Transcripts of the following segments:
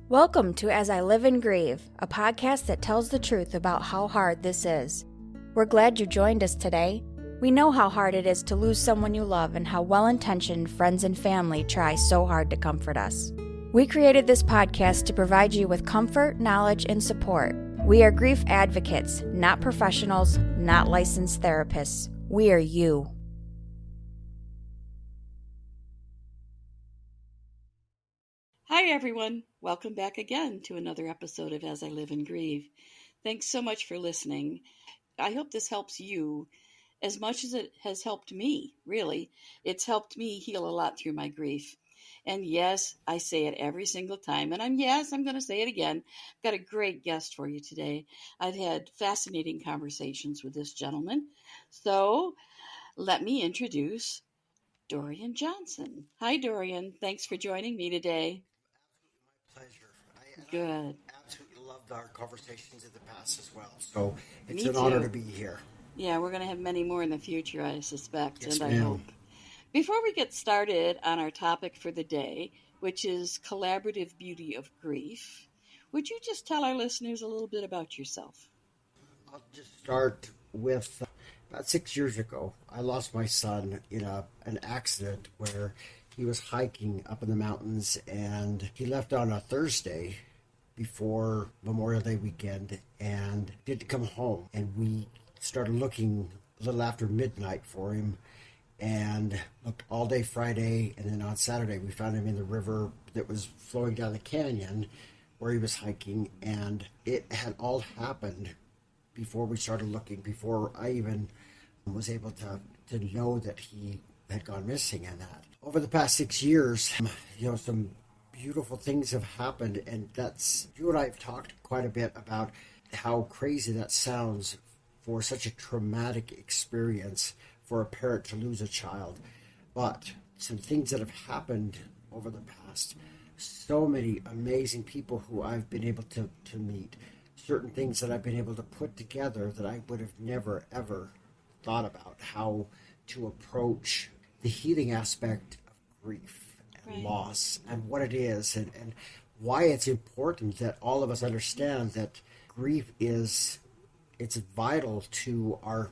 Welcome to As I Live and Grieve, a podcast that tells the truth about how hard this is. We're glad you joined us today. We know how hard it is to lose someone you love and how well-intentioned friends and family try so hard to comfort us. We created this podcast to provide you with comfort, knowledge, and support. We are grief advocates, not professionals, not licensed therapists. We are you. Hi, everyone. Welcome back again to another episode of As I Live and Grieve. Thanks so much for listening. I hope this helps you as much as it has helped me, really. It's helped me heal a lot through my grief. And yes, I say it every single time. And I'm going to say it again. I've got a great guest for you today. I've had fascinating conversations with this gentleman. So let me introduce Dorian Johnson. Hi, Dorian. Thanks for joining me today. Pleasure. Good. I absolutely loved our conversations in the past as well. So it's Me an honor too. to be here. Yeah, we're going to have many more in the future, I suspect, Yes, and I ma'am. hope. Before we get started on our topic for the day, which is collaborative beauty of grief, would you just tell our listeners a little bit about yourself? I'll just start with about 6 years ago, I lost my son in an accident where he was hiking up in the mountains and he left on a Thursday before Memorial Day weekend and didn't come home. And we started looking a little after midnight for him and looked all day Friday, and then on Saturday we found him in the river that was flowing down the canyon where he was hiking, and it had all happened before we started looking, before I even was able to know that he had gone missing. And that over the past 6 years, some beautiful things have happened, and that's, you and I have talked quite a bit about how crazy that sounds for such a traumatic experience for a parent to lose a child. But some things that have happened over the past, so many amazing people who I've been able to meet, certain things that I've been able to put together that I would have never, ever thought about, how to approach the healing aspect of grief and Right. loss and what it is, and why it's important that all of us understand that grief it's vital to our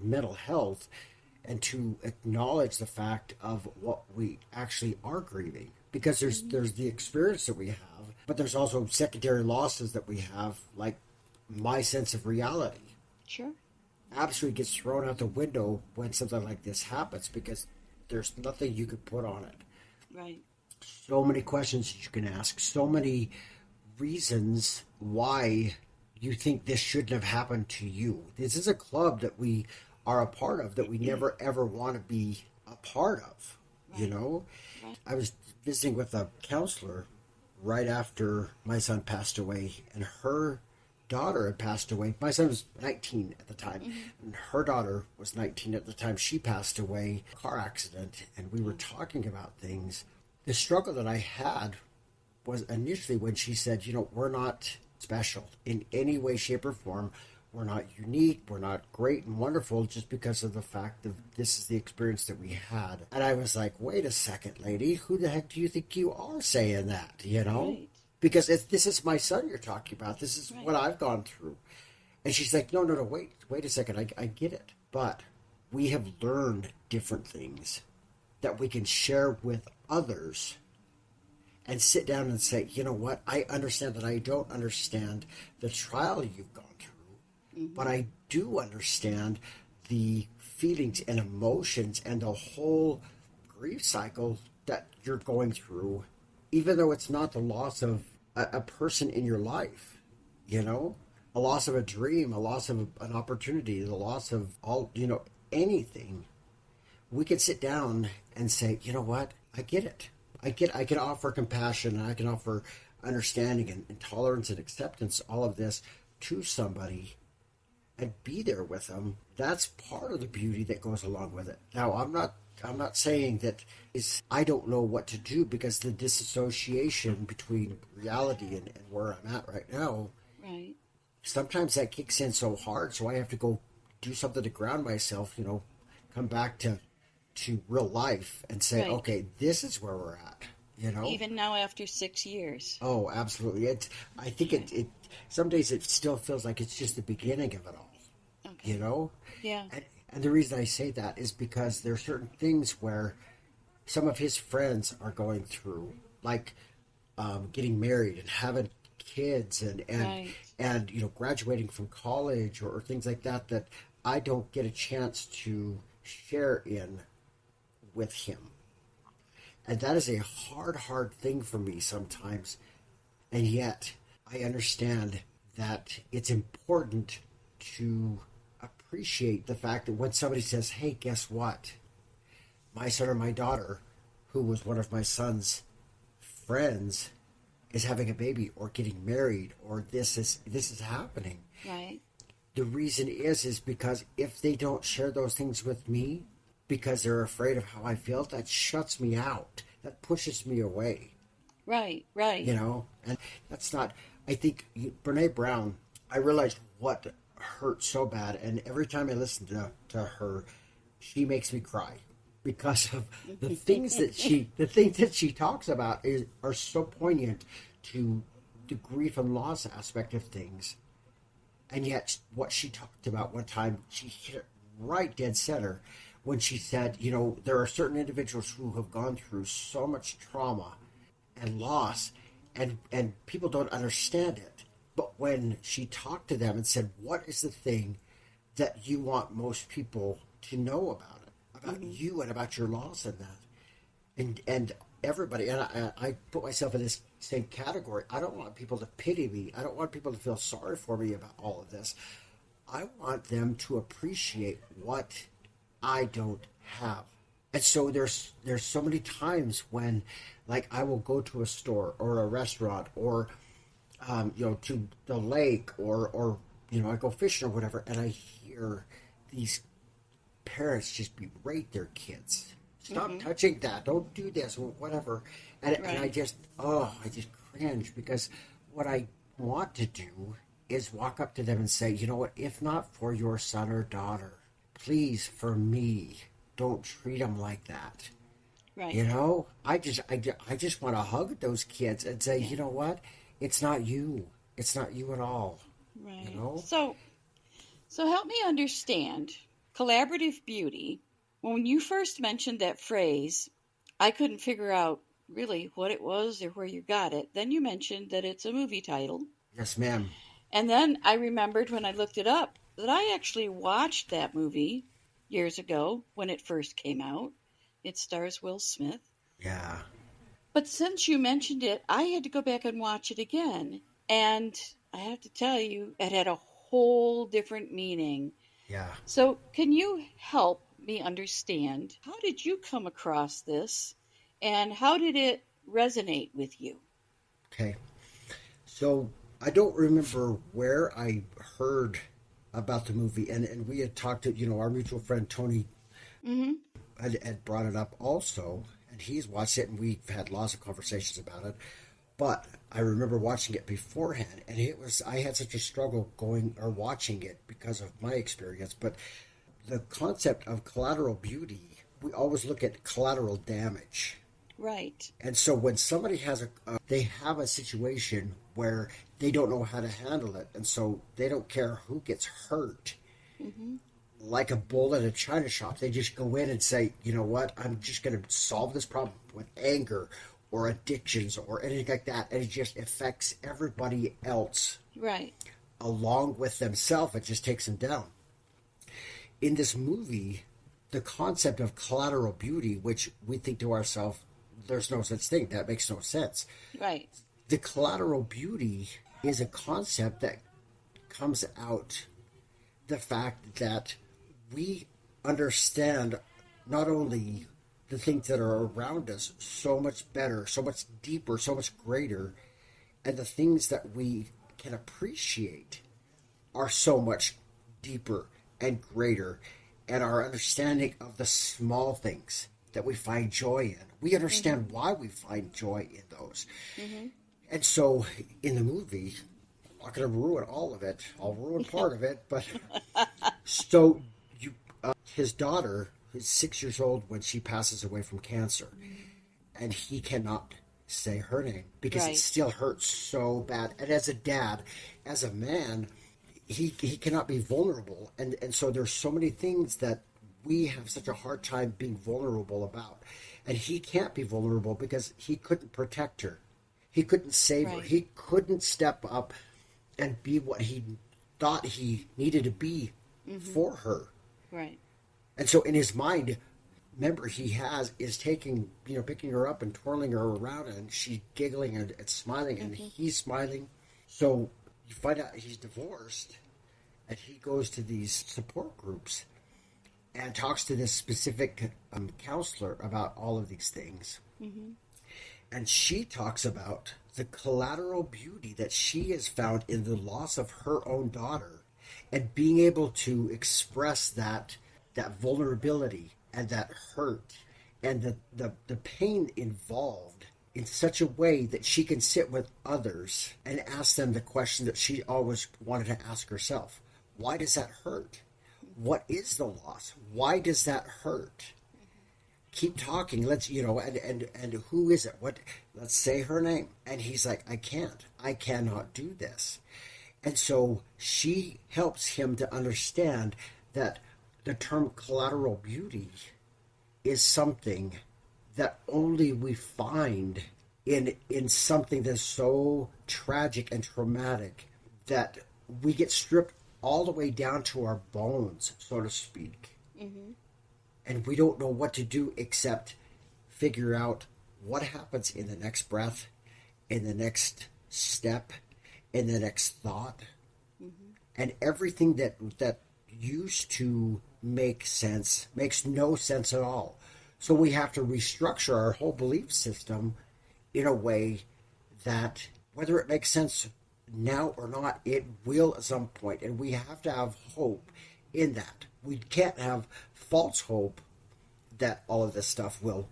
mental health, and to acknowledge the fact of what we actually are grieving. Because there's the experience that we have, but there's also secondary losses that we have, like my sense of reality Sure. absolutely gets thrown out the window when something like this happens, because there's nothing you could put on it. Right. So many questions that you can ask, so many reasons why you think this shouldn't have happened to you. This is a club that we are a part of that we never ever want to be a part of, Right. Right. I was visiting with a counselor right after my son passed away, and her daughter had passed away. My son was 19 at the time, and her daughter was 19 at the time she passed away, car accident, and we were talking about things. The struggle that I had was initially when she said, we're not special in any way, shape, or form. We're not unique. We're not great and wonderful just because of the fact that this is the experience that we had. And I was like, wait a second, lady. Who the heck do you think you are saying that, Right. Because this is my son you're talking about. This is Right. what I've gone through. And she's like, no, wait a second. I get it. But we have learned different things that we can share with others and sit down and say, you know what, I understand that I don't understand the trial you've gone through, but I do understand the feelings and emotions and the whole grief cycle that you're going through, even though it's not the loss of a person in your life, a loss of a dream, a loss of an opportunity, the loss of all, anything. We could sit down and say, you know what, I get it. I can offer compassion, and I can offer understanding and tolerance and acceptance, all of this to somebody, and be there with them. That's part of the beauty that goes along with it. Now, I'm not saying that I don't know what to do, because the disassociation between reality and where I'm at right now, Right. sometimes that kicks in so hard, so I have to go do something to ground myself, come back to real life and say, Right. okay, this is where we're at. you know? Even now after 6 years. Oh, absolutely. I think it some days it still feels like it's just the beginning of it all, Okay. you know? Yeah. And the reason I say that is because there are certain things where some of his friends are going through, like getting married and having kids Right. and graduating from college or things like that that I don't get a chance to share in with him. And that is a hard thing for me sometimes. And yet, I understand that it's important to appreciate the fact that when somebody says, hey, guess what? My son or my daughter, who was one of my son's friends, is having a baby or getting married or this is happening. Right. The reason is because if they don't share those things with me because they're afraid of how I feel, that shuts me out. That pushes me away. Right. Right. And that's not, I think, Brene Brown, I realized what hurt so bad. And every time I listen to her, she makes me cry because of the things that she talks about are so poignant to the grief and loss aspect of things. And yet what she talked about one time, she hit it right dead center when she said, there are certain individuals who have gone through so much trauma and loss, and people don't understand it. But when she talked to them and said, what is the thing that you want most people to know about it, about you and about your loss and that? And everybody, and I put myself in this same category. I don't want people to pity me. I don't want people to feel sorry for me about all of this. I want them to appreciate what I don't have. And so there's so many times when, like, I will go to a store or a restaurant or to the lake or I go fishing or whatever, and I hear these parents just berate their kids. Stop touching that. Don't do this or whatever. And I just cringe, because what I want to do is walk up to them and say, you know what, if not for your son or daughter, please, for me, don't treat them like that. Right. I just want to hug those kids and say, you know what, it's not you. It's not you at all. Right. So help me understand collaborative beauty. When you first mentioned that phrase, I couldn't figure out really what it was or where you got it. Then you mentioned that it's a movie title. Yes, ma'am. And then I remembered when I looked it up that I actually watched that movie years ago when it first came out. It stars Will Smith. Yeah. But since you mentioned it, I had to go back and watch it again. And I have to tell you, it had a whole different meaning. Yeah. So can you help me understand, how did you come across this and how did it resonate with you? Okay. So I don't remember where I heard about the movie, and we had talked to, our mutual friend Tony had brought it up also, and he's watched it, and we've had lots of conversations about it. But I remember watching it beforehand, and I had such a struggle going or watching it because of my experience. But the concept of collateral beauty, we always look at collateral damage. Right. And so when somebody has they have a situation where they don't know how to handle it, and so they don't care who gets hurt. Like a bull in a china shop, they just go in and say, you know what, I'm just going to solve this problem with anger or addictions or anything like that, and it just affects everybody else. Right. Along with themselves, it just takes them down. In this movie, the concept of collateral beauty, which we think to ourselves, there's no such thing, that makes no sense. Right. The collateral beauty is a concept that comes out the fact that we understand not only the things that are around us so much better, so much deeper, so much greater, and the things that we can appreciate are so much deeper and greater, and our understanding of the small things that we find joy in. We understand why we find joy in those. And so in the movie, I'm not going to ruin all of it. I'll ruin part of it, but so his daughter is 6 years old when she passes away from cancer, and he cannot say her name because Right. it still hurts so bad. And as a dad, as a man, he cannot be vulnerable. And so there's so many things that we have such a hard time being vulnerable about. And he can't be vulnerable because he couldn't protect her. He couldn't save her. Right. He couldn't step up and be what he thought he needed to be for her. Right. And so in his mind, remember, is taking, picking her up and twirling her around, and she's giggling and smiling, and he's smiling. So you find out he's divorced, and he goes to these support groups and talks to this specific counselor about all of these things. And she talks about the collateral beauty that she has found in the loss of her own daughter and being able to express that vulnerability and that hurt and the pain involved in such a way that she can sit with others and ask them the question that she always wanted to ask herself. Why does that hurt? What is the loss? Why does that hurt? Keep talking. Let's, and who is it? Let's say her name. And he's like, I cannot do this. And so she helps him to understand that the term collateral beauty is something that only we find in something that's so tragic and traumatic that we get stripped all the way down to our bones, so to speak. And we don't know what to do except figure out what happens in the next breath, in the next step, in the next thought. And everything that used to make sense makes no sense at all. So we have to restructure our whole belief system in a way that, whether it makes sense now or not, it will at some point. And we have to have hope in that. We can't have false hope that all of this stuff will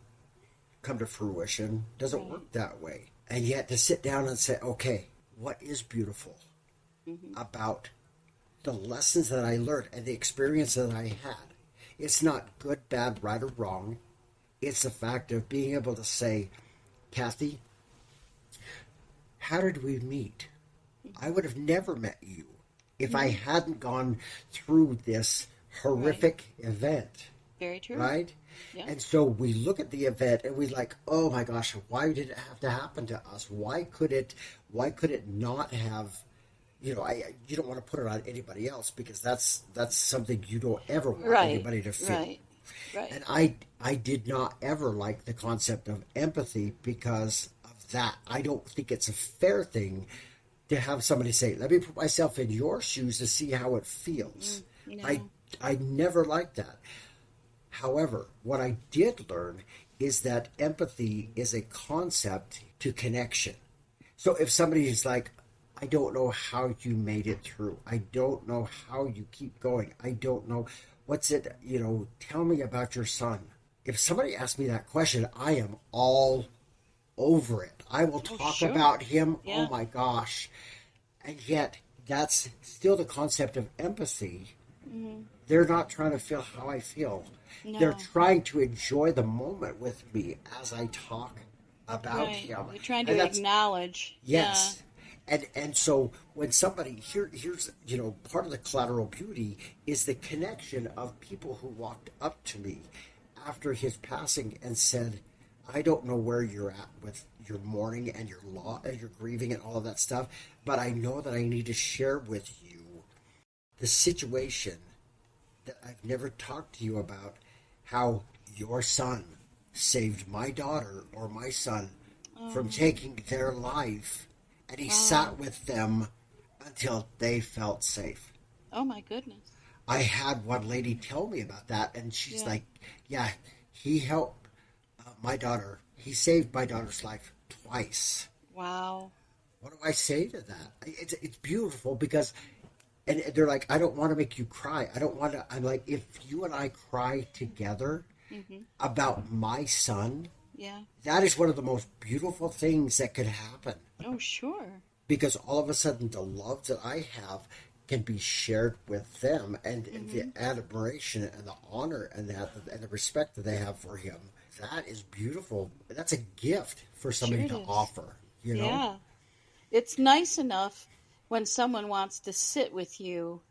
come to fruition. Doesn't work that way. And yet to sit down and say, okay, what is beautiful about the lessons that I learned and the experience that I had? It's not good, bad, right, or wrong. It's the fact of being able to say, Kathy, how did we meet? I would have never met you if I hadn't gone through this horrific event. Very true. Right? Yeah. And so we look at the event and we like, oh my gosh, why did it have to happen to us? Why could it not have, you don't want to put it on anybody else because that's something you don't ever want anybody to feel. Right. And I did not ever like the concept of empathy because of that. I don't think it's a fair thing to have somebody say, let me put myself in your shoes to see how it feels. No. I never liked that. However, what I did learn is that empathy is a concept to connection. So if somebody is like, I don't know how you made it through. I don't know how you keep going. I don't know. What's it, tell me about your son. If somebody asks me that question, I am all over it. I will talk about him. Yeah. Oh my gosh. And yet, that's still the concept of empathy. They're not trying to feel how I feel. No. They're trying to enjoy the moment with me as I talk about him. You're trying to acknowledge. Yes. And so when somebody, here's, part of the collateral beauty is the connection of people who walked up to me after his passing and said, I don't know where you're at with your mourning and your your grieving and all of that stuff, but I know that I need to share with you the situation that I've never talked to you about, how your son saved my daughter or my son from taking their life, and he sat with them until they felt safe. Oh my goodness. I had one lady tell me about that, and she's like, yeah, he helped my daughter. He saved my daughter's life twice. Wow. What do I say to that? It's beautiful because, and they're like, I don't want to make you cry. I don't want to. I'm like, if you and I cry together about my son, that is one of the most beautiful things that could happen. Oh, sure. Because all of a sudden the love that I have can be shared with them, and the admiration and the honor and the respect that they have for him. that is beautiful. That's a gift for somebody Sure to it is. offer, you know? Yeah. It's nice enough when someone wants to sit with you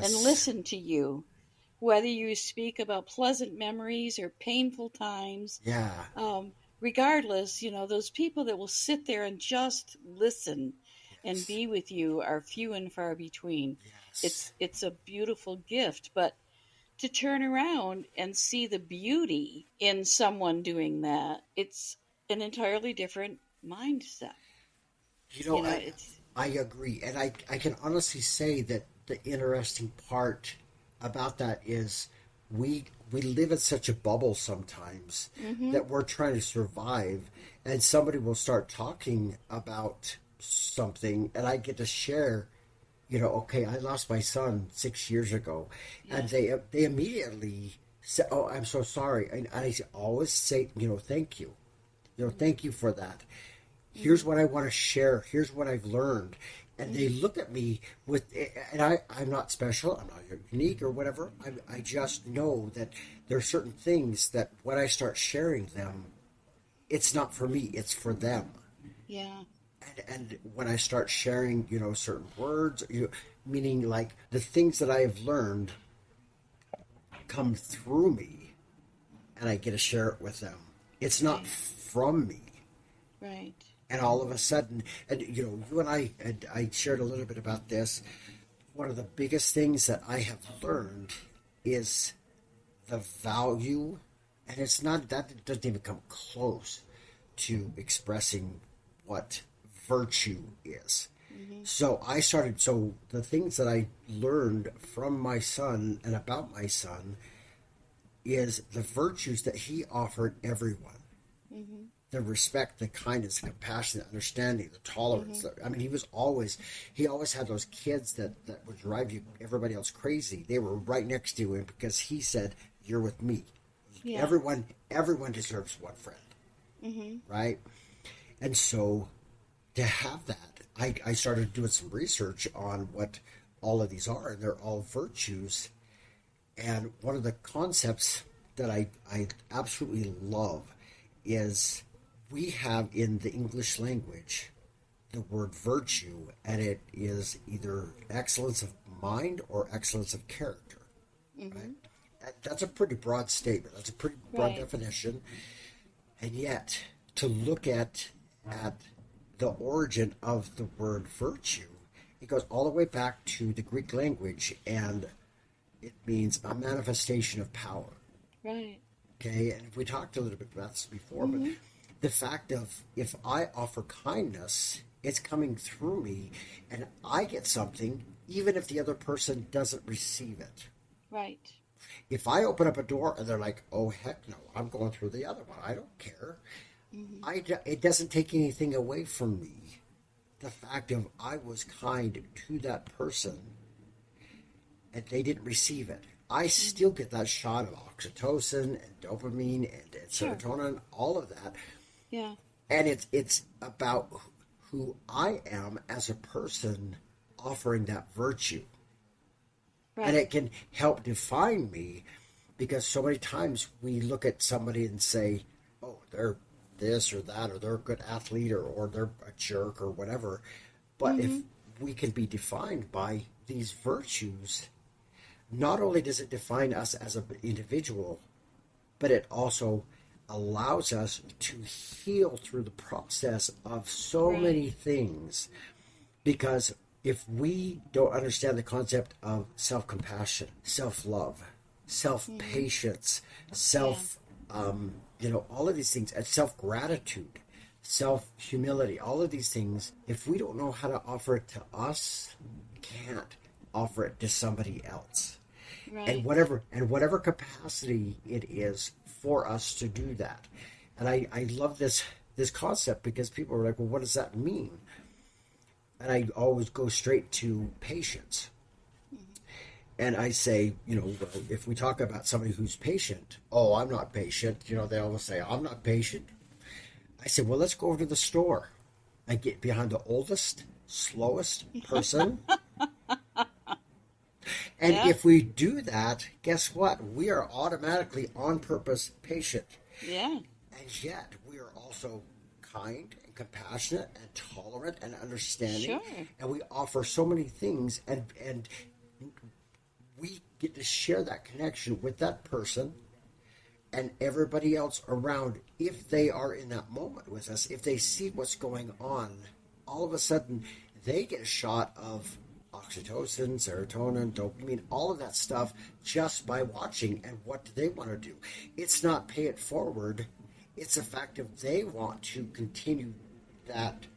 and Yes. listen to you, whether you speak about pleasant memories or painful times. Yeah. Regardless, those people that will sit there and just listen and Yes. be with you are few and far between. Yes. It's a beautiful gift, but to turn around and see the beauty in someone doing that, it's an entirely different mindset. You know, I It's I agree, and I can honestly say that the interesting part about that is we live in such a bubble sometimes mm-hmm, that we're trying to survive, and somebody will start talking about something, and I get to share. Okay, I lost my son 6 years ago, yeah, and they immediately say, "Oh, I'm so sorry," and I always say, "Thank you." Thank you for that. Here's mm-hmm, what I want to share. Here's what I've learned. And they mm-hmm, look at me and I'm not special. I'm not unique or whatever. I just know that there are certain things that when I start sharing them, it's not for me, it's for them. yeah, And when I start sharing, certain words, meaning like the things that I have learned come through me and I get to share it with them. It's not right, from me. right, And all of a sudden, and you and I shared a little bit about this. One of the biggest things that I have learned is the value, and it's not that it doesn't even come close to expressing what virtue is. mm-hmm, So the things that I learned from my son and about my son is the virtues that he offered everyone: mm-hmm, the respect, the kindness, the compassion, the understanding, the tolerance. mm-hmm, I mean, he always had those kids that would drive everybody else crazy. They were right next to him because he said, "You're with me." yeah, Everyone deserves one friend, mm-hmm, right? And so to have that, I started doing some research on what all of these are, and they're all virtues. And one of the concepts that I absolutely love is we have in the English language the word virtue, and it is either excellence of mind or excellence of character. mm-hmm, Right? That's a pretty broad statement. That's a pretty broad right, definition. And yet, to look at the origin of the word virtue, it goes all the way back to the Greek language, and it means a manifestation of power. right, Okay, and we talked a little bit about this before, but mm-hmm, the fact of if I offer kindness, it's coming through me, and I get something, even if the other person doesn't receive it. right, If I open up a door and they're like, "Oh heck no, I'm going through the other one. I don't care." mm-hmm, It doesn't take anything away from me. The fact of I was kind to that person and they didn't receive it. I mm-hmm, still get that shot of oxytocin and dopamine and sure, serotonin, all of that. yeah, And it's about who I am as a person offering that virtue. And right, it can help define me because so many times we look at somebody and say, "Oh, they're this or that, or they're a good athlete, or they're a jerk or whatever." But if mm-hmm, we can be defined by these virtues, not only does it define us as an individual, but it also allows us to heal through the process of so right, many things. Because if we don't understand the concept of self compassion, self love, self mm-hmm, patience, yeah, self, all of these things, and self gratitude, self humility, all of these things, if we don't know how to offer it to us, we can't offer it to somebody else. And right, whatever capacity it is for us to do that. And I love this concept because people are like, "Well, what does that mean?" And I always go straight to patience. And I say, well, if we talk about somebody who's patient, "Oh, I'm not patient." They always say, "I'm not patient." I say, "Well, let's go over to the store and get behind the oldest, slowest person." And yeah, if we do that, guess what? We are automatically on purpose patient. Yeah. And yet we are also kind and compassionate and tolerant and understanding. Sure. And we offer so many things, and we get to share that connection with that person and everybody else around. If they are in that moment with us, if they see what's going on, all of a sudden they get a shot of oxytocin, serotonin, dopamine, all of that stuff just by watching. And what do they want to do? It's not pay it forward. It's a fact of they want to continue that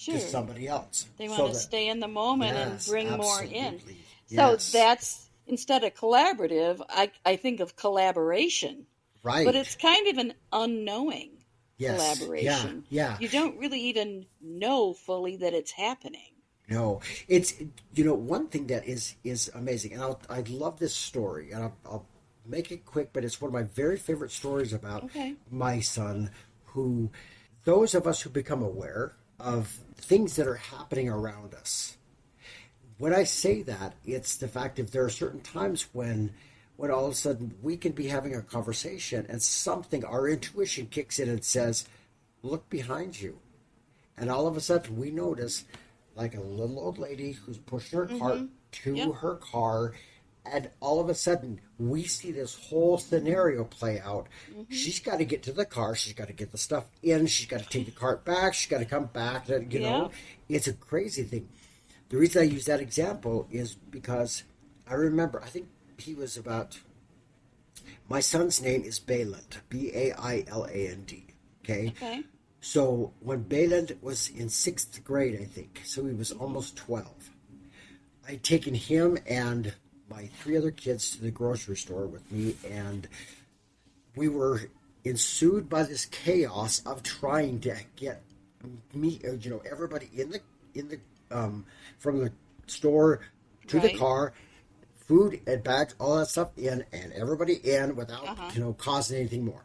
to somebody else. They want to stay in the moment and bring more in. So that's, instead of collaborative, I think of collaboration. Right. But it's kind of an unknowing collaboration. Yeah. You don't really even know fully that it's happening. No, it's, one thing that is amazing, and I love this story, and I'll make it quick, but it's one of my very favorite stories about my son, who, those of us who become aware of things that are happening around us. When I say that, it's the fact that there are certain times when all of a sudden we can be having a conversation and something, our intuition kicks in and says, look behind you. And all of a sudden we notice like a little old lady who's pushing her cart to her car, and all of a sudden we see this whole scenario play out. She's got to get to the car, she's got to get the stuff in, she's got to take the cart back, she's got to come back, know. It's a crazy thing. The reason I use that example is because I remember, I think he was about, my son's name is Bayland, Bailand, okay? So when Bayland was in 6th grade, I think, so he was almost 12, I'd taken him and my 3 other kids to the grocery store with me, and we were ensued by this chaos of trying to get me, everybody in the from the store to the car, food and bags, all that stuff in, and everybody in without causing anything more.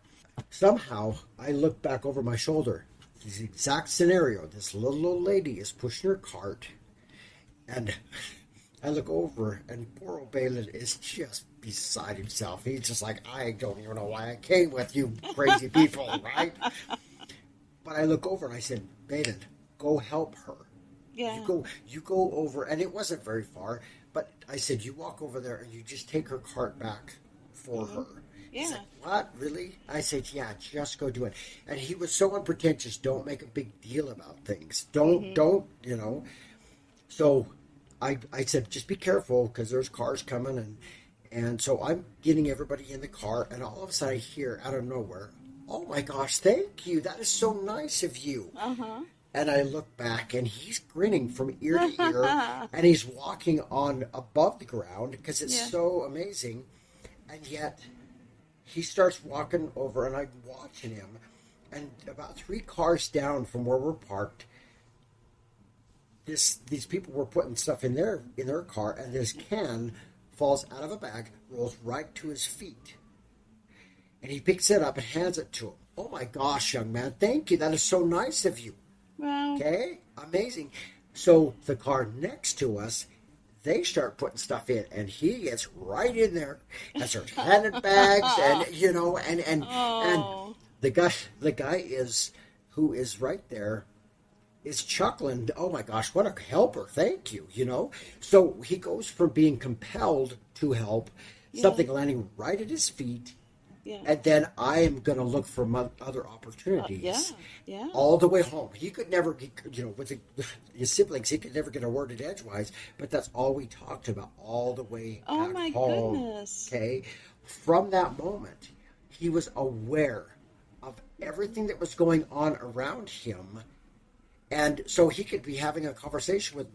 Somehow I look back over my shoulder. This exact scenario. This little old lady is pushing her cart, and I look over, and poor old Balin is just beside himself. He's just like, I don't even know why I came with you crazy people, right? But I look over and I said, Balin, go help her. Yeah. You go over, and it wasn't very far, but I said, you walk over there and you just take her cart back for her. Yeah. He's like, what, really? I said, yeah, just go do it. And he was so unpretentious, don't make a big deal about things. Don't, So I said, just be careful, because there's cars coming, and so I'm getting everybody in the car, and all of a sudden I hear out of nowhere, oh my gosh, thank you, that is so nice of you. And I look back, and he's grinning from ear to ear, and he's walking on above the ground, because it's so amazing. And yet he starts walking over, and I'm watching him, and about 3 cars down from where we're parked, these people were putting stuff in their car, and this can falls out of a bag, rolls right to his feet, and he picks it up and hands it to him. Oh my gosh, young man, thank you, that is so nice of you. Wow. Okay, amazing. So the car next to us, they start putting stuff in, and he gets right in there and starts handing bags, and and the guy who is right there is chuckling. Oh my gosh, what a helper! Thank you. So he goes from being compelled to help, something landing right at his feet. Yeah. And then I am going to look for other opportunities. All the way home. He could never, with his siblings, he could never get a word in edgewise. But that's all we talked about all the way back home. Oh my goodness! Okay, from that moment, he was aware of everything that was going on around him, and so he could be having a conversation with,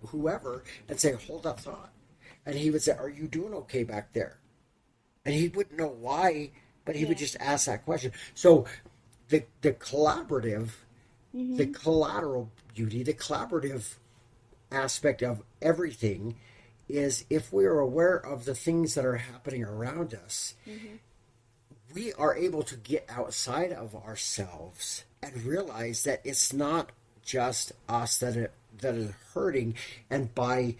whoever, and say, "Hold that thought," and he would say, "Are you doing okay back there?" And he wouldn't know why, but he would just ask that question. So the collaborative, the collateral beauty, the collaborative aspect of everything is, if we are aware of the things that are happening around us, we are able to get outside of ourselves and realize that it's not just us that is hurting, and by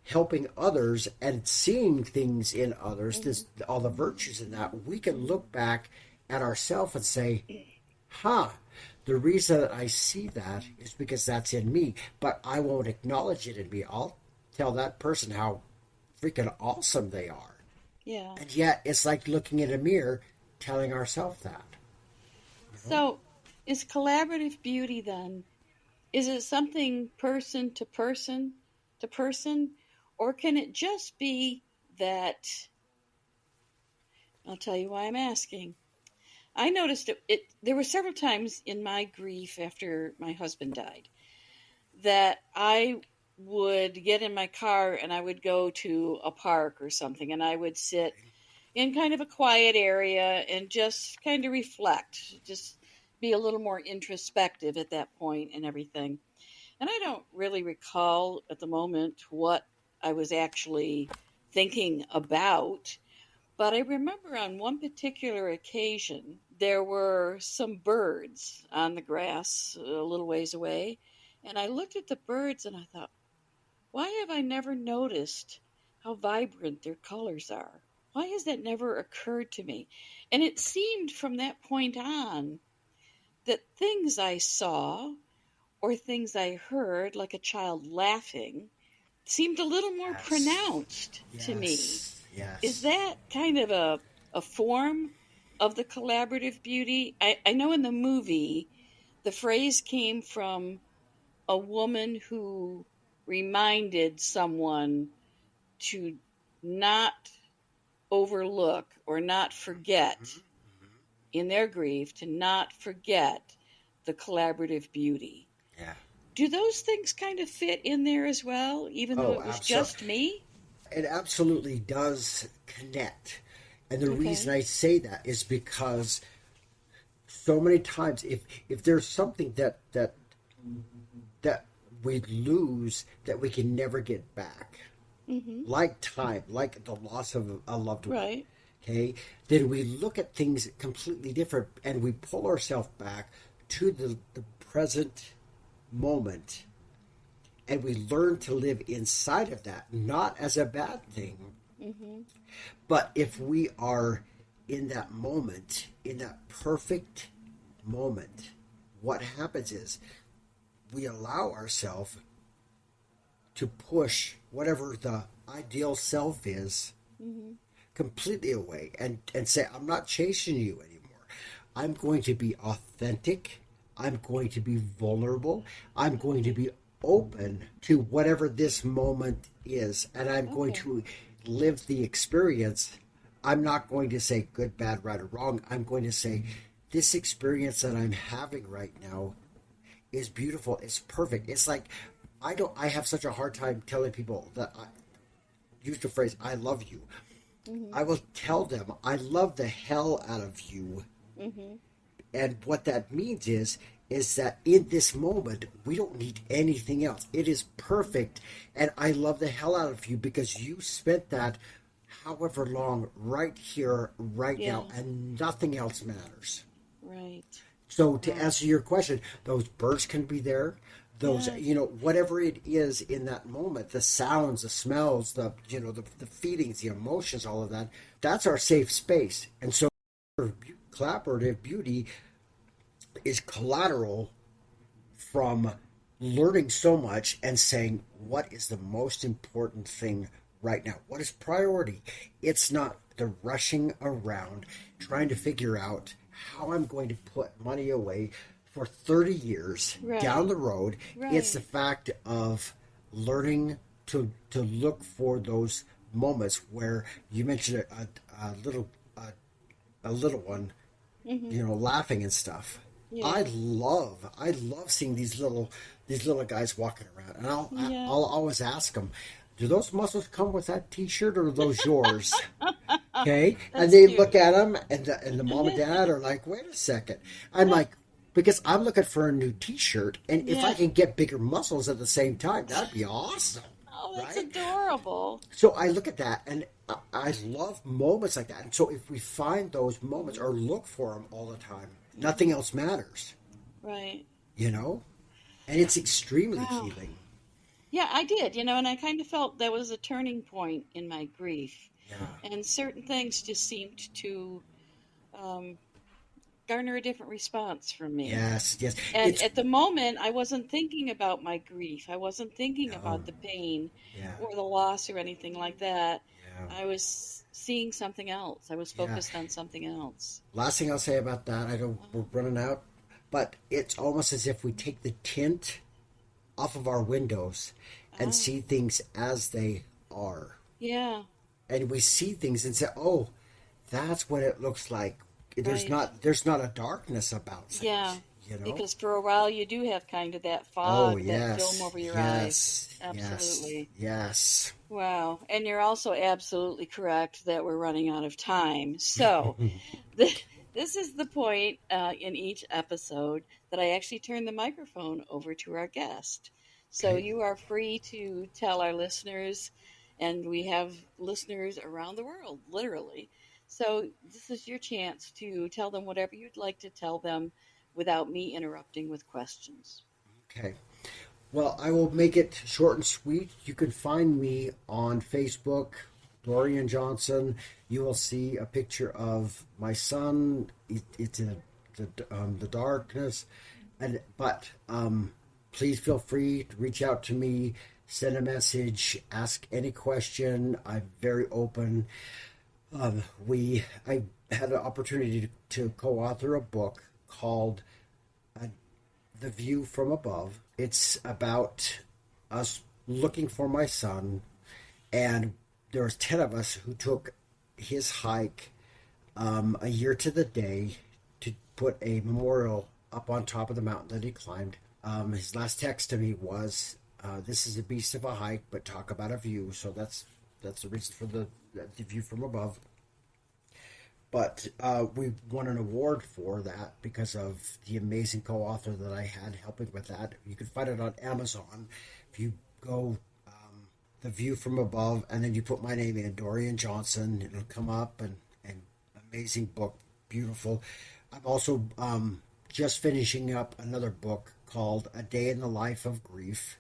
helping others and seeing things in others, all the virtues in that, we can look back at ourselves and say, huh, the reason that I see that is because that's in me, but I won't acknowledge it in me. I'll tell that person how freaking awesome they are. Yeah. And yet it's like looking in a mirror telling ourselves that. So is collaborative beauty then, is it something person to person, or can it just be that, I'll tell you why I'm asking. I noticed there were several times in my grief after my husband died that I would get in my car and I would go to a park or something, and I would sit in kind of a quiet area and just kind of reflect, just be a little more introspective at that point and everything. And I don't really recall at the moment what I was actually thinking about, but I remember on one particular occasion there were some birds on the grass a little ways away, and I looked at the birds and I thought, why have I never noticed how vibrant their colors are? Why has that never occurred to me? And it seemed from that point on that things I saw or things I heard, like a child laughing, seemed a little more Yes. pronounced to me. Yes. Is Yes. that kind of a form of the collaborative beauty? I know in the movie, the phrase came from a woman who reminded someone to not overlook or not forget in their grief, to not forget the collaborative beauty. Yeah. Do those things kind of fit in there as well, even though Oh, it was absolutely. just me? It absolutely does connect. And the reason Okay. I say that is because so many times if there's something that we lose that we can never get back, Mm-hmm. like time, like the loss of a loved one, Right. okay, then we look at things completely different and we pull ourselves back to the present moment and we learn to live inside of that, not as a bad thing, Mm-hmm. but if we are in that moment, in that perfect moment, what happens is we allow ourselves to push whatever the ideal self is Mm-hmm. completely away and say, I'm not chasing you anymore. I'm going to be authentic. I'm going to be vulnerable. I'm going to be open to whatever this moment is. And I'm going Okay. to live the experience. I'm not going to say good, bad, right, or wrong. I'm going to say, this experience that I'm having right now is beautiful. It's perfect. It's like, I have such a hard time telling people that I use the phrase, I love you. Mm-hmm. I will tell them I love the hell out of you. Mm-hmm. And what that means is that in this moment we don't need anything else. It is perfect. And I love the hell out of you because you spent that however long right here, right Yeah. now, and nothing else matters. Right. So to Wow. answer your question, those birds can be there. Those, Yes. whatever it is in that moment, the sounds, the smells, the feelings, the emotions, all of that, that's our safe space. And so collaborative beauty is collateral from learning so much and saying, what is the most important thing right now? What is priority? It's not the rushing around trying to figure out how I'm going to put money away for 30 years down Right. the road. It's the Right. fact of learning to look for those moments where you mentioned a little one, Mm-hmm. laughing and stuff. I Yeah. love I love seeing these little guys walking around, and Yeah. I'll always ask them, do those muscles come with that T-shirt or are those yours? Okay, and That's they look cute. at them, and the mom and dad are like, wait a second. I'm like, because I'm looking for a new T-shirt, and if I Yeah. can get bigger muscles at the same time, that'd be awesome, Oh, that's right? adorable. So I look at that and I love moments like that. And so if we find those moments or look for them all the time, nothing Mm-hmm. else matters, Right. you know? And it's extremely Wow. healing. Yeah, I did, and I kind of felt that was a turning point in my grief. Yeah. And certain things just seemed to um, garner a different response from me. Yes, yes. And It's at the moment, I wasn't thinking about my grief. I wasn't thinking oh, about the pain yeah, or the loss or anything like that. yeah, I was seeing something else. I was yeah. focused on something else. Last thing I'll say about that, I know we're running out, but it's almost as if we take the tint off of our windows and Ah, see things as they are. yeah, And we see things and say, "Oh, that's what it looks like." right. There's not a darkness about Yeah, things, you know? because for a while you do have kind of that Oh, fog, that film yes. over your eyes. Yes. Yes. Absolutely. Yes. Wow. And you're also absolutely correct that we're running out of time. So, this is the point in each episode that I actually turn the microphone over to our guest. So Okay. you are free to tell our listeners, and we have listeners around the world, literally. So this is your chance to tell them whatever you'd like to tell them without me interrupting with questions. Okay. Well, I will make it short and sweet. You can find me on Facebook, Dorian Johnson. You will see a picture of my son. It's in the darkness, but please feel free to reach out to me, send a message, ask any question. I'm very open. I had an opportunity to co-author a book called The View from Above. It's about us looking for my son, and there was 10 of us who took his hike a year to the day to put a memorial up on top of the mountain that he climbed. His last text to me was, "This is a beast of a hike, but talk about a view." So that's the reason for the view from above. But we won an award for that because of the amazing co-author that I had helping with that. You can find it on Amazon. If you go The View from Above and then you put my name in, Dorian Johnson, it'll come up, and amazing book, beautiful. I'm also just finishing up another book called A Day in the Life of Grief.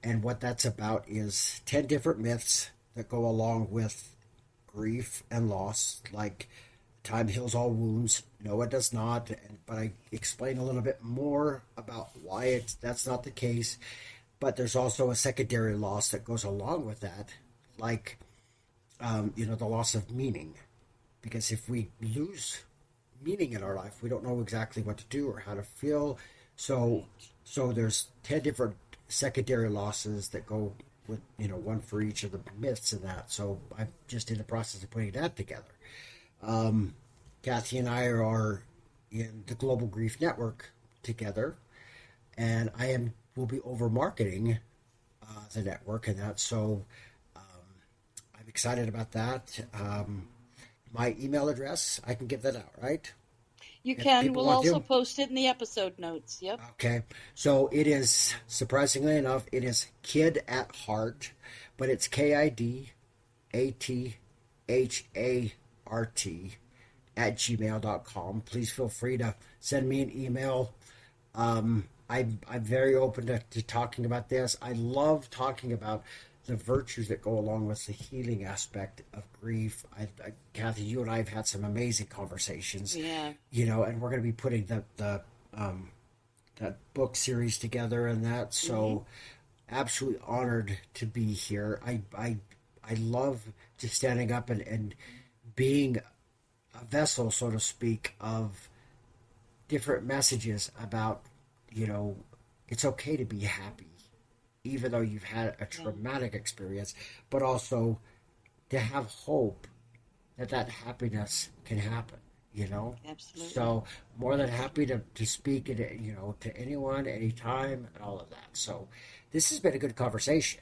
And what that's about is 10 different myths that go along with grief and loss, like time heals all wounds. No, it does not. But I explain a little bit more about why that's not the case. But there's also a secondary loss that goes along with that, like the loss of meaning. Because if we lose meaning in our life, we don't know exactly what to do or how to feel. So, so there's 10 different secondary losses that go with one for each of the myths and that. So I'm just in the process of putting that together. Kathy and I are in the Global Grief Network together, and will be over marketing the network and that. So I'm excited about that. My email address, I can give that out, right? You If can. people We'll want also to. post it in the episode notes. Yep. Okay. So it is, surprisingly enough, it is Kid at Heart, but it's KIDATHART at gmail.com. Please feel free to send me an email. I'm very open to talking about this. I love talking about the virtues that go along with the healing aspect of grief. Kathy, you and I have had some amazing conversations, Yeah. and we're going to be putting that book series together and that. Hmm. So, absolutely honored to be here. I love just standing up and being a vessel, so to speak, of different messages about, it's okay to be happy, even though you've had a Yeah. traumatic experience, but also to have hope that happiness can happen. Absolutely. So more than happy to speak it, to anyone, anytime, and all of that. So this has been a good conversation.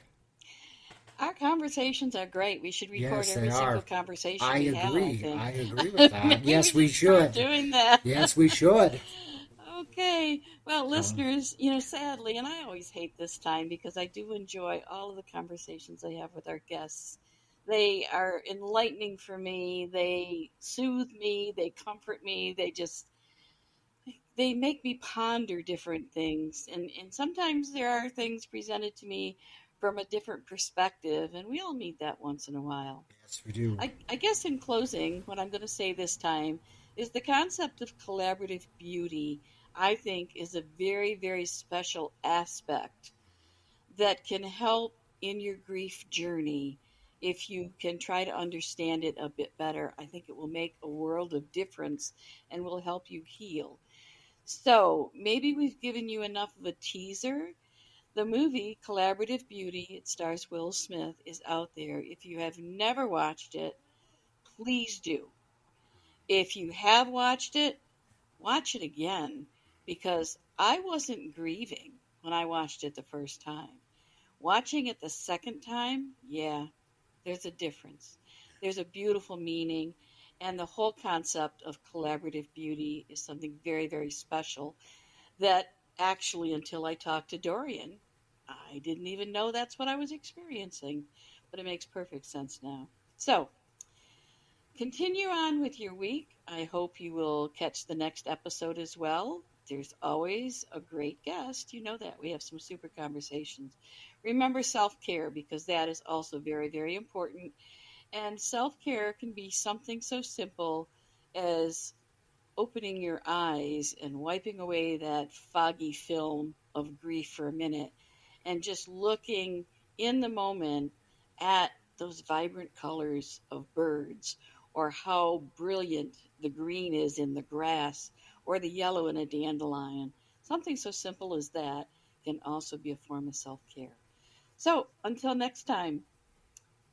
Our conversations are great. We should record Yes, they every single are. conversation I we have, I agree. think. I agree with that. Maybe we Yes, we should start should. doing that. Yes, we should. Okay. Well, Um, listeners, sadly, and I always hate this time because I do enjoy all of the conversations I have with our guests. They are enlightening for me. They soothe me. They comfort me. They make me ponder different things. And sometimes there are things presented to me from a different perspective, and we all need that once in a while. yes, we do. I guess in closing, what I'm going to say this time is the concept of collaborative beauty. I think is a very, very special aspect that can help in your grief journey. If you can try to understand it a bit better, I think it will make a world of difference and will help you heal. So maybe we've given you enough of a teaser. The movie Collaborative Beauty, it stars Will Smith, is out there. If you have never watched it, please do. If you have watched it, watch it again, because I wasn't grieving when I watched it the first time. Watching it the second time, yeah, there's a difference. There's a beautiful meaning, and the whole concept of collaborative beauty is something very, very special that actually, until I talked to Dorian, I didn't even know that's what I was experiencing, but it makes perfect sense now. So, continue on with your week. I hope you will catch the next episode as well. There's always a great guest. You know that. We have some super conversations. Remember self care, because that is also very, very important. And self care can be something so simple as opening your eyes and wiping away that foggy film of grief for a minute and just looking in the moment at those vibrant colors of birds, or how brilliant the green is in the grass, or the yellow in a dandelion. Something so simple as that can also be a form of self care. So until next time,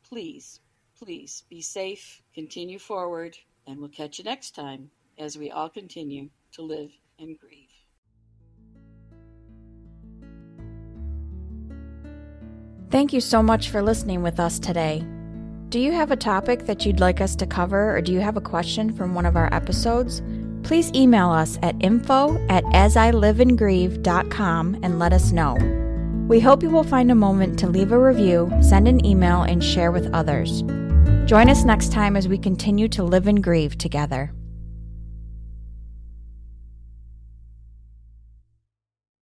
please, please be safe, continue forward, and we'll catch you next time as we all continue to live and grieve. Thank you so much for listening with us today. Do you have a topic that you'd like us to cover, or do you have a question from one of our episodes? Please email us at info@asiliveandgrieve.com and let us know. We hope you will find a moment to leave a review, send an email, and share with others. Join us next time as we continue to live and grieve together.